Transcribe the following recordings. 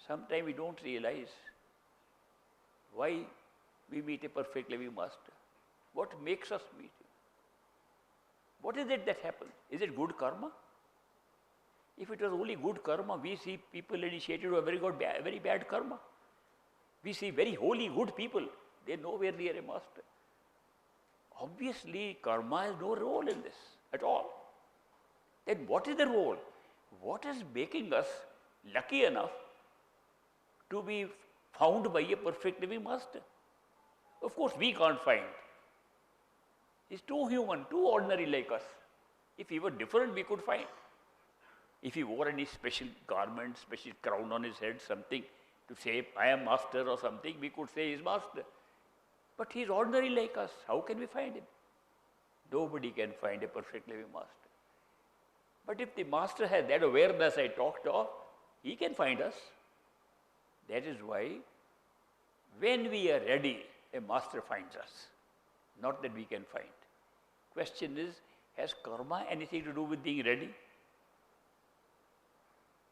Sometimes we don't realize why we meet a perfect living master. What makes us meet him? What is it that happens? Is it good karma? If it was only good karma, we see people initiated who have very bad karma. We see very holy, good people. They are nowhere near a master. Obviously, karma has no role in this at all. Then what is the role? What is making us lucky enough to be found by a perfect living master? Of course, we can't find. He's too human, too ordinary like us. If he were different, we could find. If he wore any special garment, special crown on his head, something to say, I am master or something, we could say he's master. But he's ordinary like us. How can we find him? Nobody can find a perfect living master. But if the master has that awareness I talked of, he can find us. That is why when we are ready, a master finds us. Not that we can find. Question is, has karma anything to do with being ready?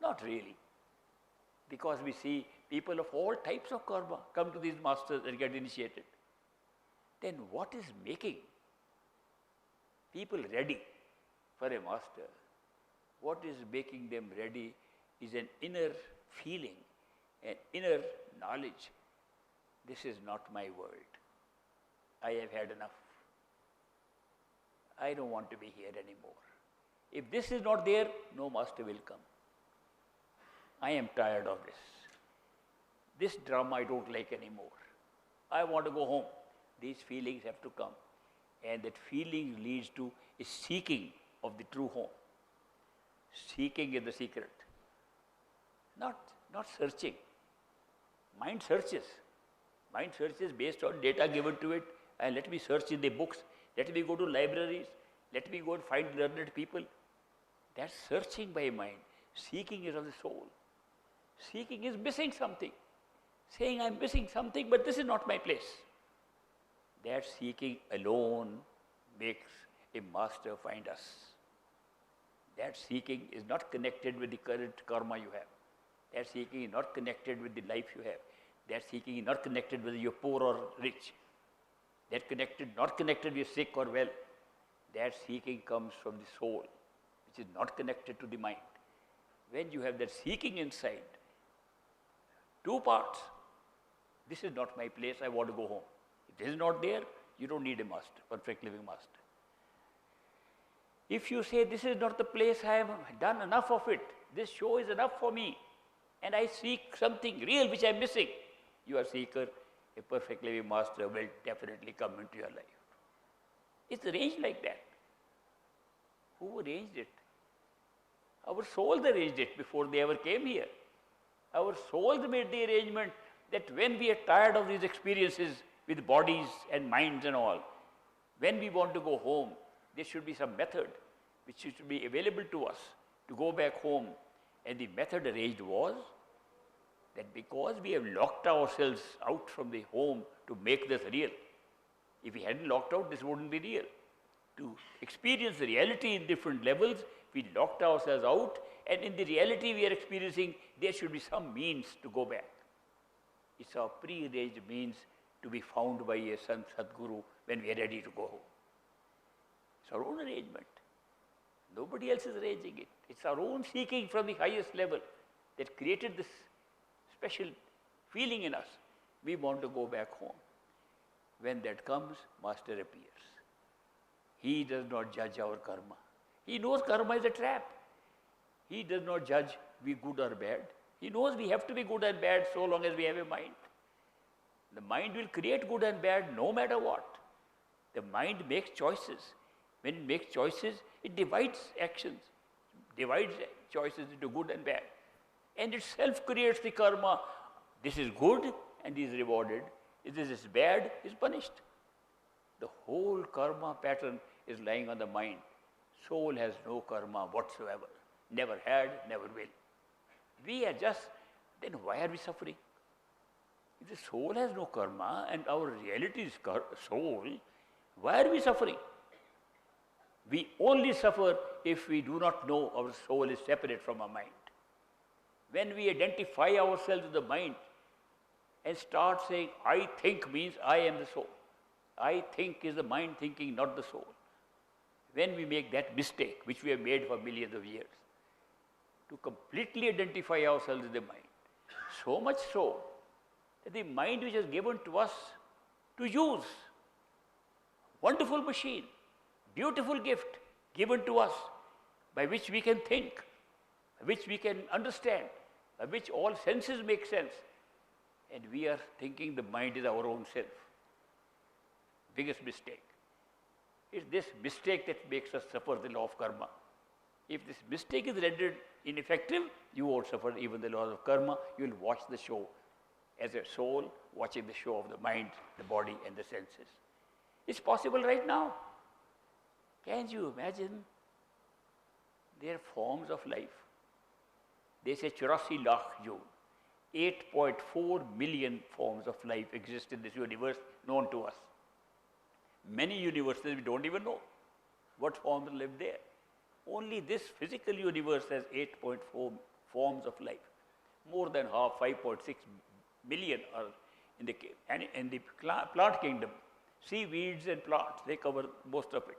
Not really. Because we see people of all types of karma come to these masters and get initiated. Then what is making people ready for a master? What is making them ready is an inner feeling, an inner knowledge. This is not my world. I have had enough. I don't want to be here anymore. If this is not there, no master will come. I am tired of this. This drama I don't like anymore. I want to go home. These feelings have to come. And that feeling leads to a seeking of the true home. Seeking is the secret. Not searching. Mind searches. Mind searches based on data given to it. And let me search in the books. Let me go to libraries. Let me go and find learned people. That's searching by mind. Seeking is of the soul. Seeking is missing something. Saying I'm missing something, but this is not my place. That seeking alone makes a master find us. That seeking is not connected with the current karma you have. That seeking is not connected with the life you have. That seeking is not connected whether you're poor or rich. Not connected with sick or well. That seeking comes from the soul, which is not connected to the mind. When you have that seeking inside, two parts. This is not my place, I want to go home. If this is not there, you don't need a master, perfect living master. If you say, this is not the place, I have done enough of it, this show is enough for me, and I seek something real which I am missing, you are seeker, a perfect living master will definitely come into your life. It's arranged like that. Who arranged it? Our souls arranged it before they ever came here. Our souls made the arrangement that when we are tired of these experiences with bodies and minds and all, when we want to go home, there should be some method which should be available to us to go back home. And the method arranged was that because we have locked ourselves out from the home to make this real, if we hadn't locked out, this wouldn't be real. To experience the reality in different levels, we locked ourselves out, and in the reality we are experiencing, there should be some means to go back. It's our pre-arranged means to be found by a Sant Sadguru when we are ready to go home. It's our own arrangement. Nobody else is arranging it. It's our own seeking from the highest level that created this special feeling in us. We want to go back home. When that comes, Master appears. He does not judge our karma. He knows karma is a trap. He does not judge we good or bad. He knows we have to be good and bad so long as we have a mind. The mind will create good and bad no matter what. The mind makes choices. When it makes choices, it divides actions, divides choices into good and bad. And itself creates the karma. This is good and is rewarded. If this is bad, is punished. The whole karma pattern is lying on the mind. Soul has no karma whatsoever. Never had, never will. We are just, then why are we suffering? If the soul has no karma and our reality is soul, why are we suffering? We only suffer if we do not know our soul is separate from our mind. When we identify ourselves with the mind and start saying, I think means I am the soul. I think is the mind thinking, not the soul. When we make that mistake, which we have made for millions of years, to completely identify ourselves with the mind, so much so that the mind which is given to us to use, wonderful machine, beautiful gift given to us by which we can think, by which we can understand, by which all senses make sense. And we are thinking the mind is our own self. Biggest mistake. It's this mistake that makes us suffer the law of karma. If this mistake is rendered ineffective, you won't suffer even the laws of karma. You will watch the show as a soul watching the show of the mind, the body and the senses. It's possible right now. Can you imagine their forms of life? They say 84 lakh jo. 8.4 million forms of life exist in this universe known to us. Many universes we don't even know what forms live there. Only this physical universe has 8.4 forms of life. More than half, 5.6 million are in the plant kingdom. Seaweeds and plants, they cover most of it.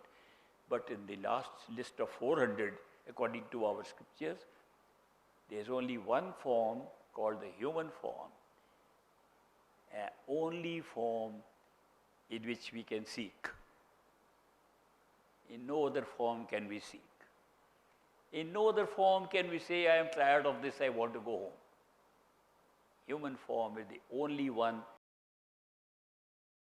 But in the last list of 400, according to our scriptures, there is only one form called the human form, only form in which we can seek. In no other form can we seek. In no other form can we say, I am tired of this, I want to go home. Human form is the only one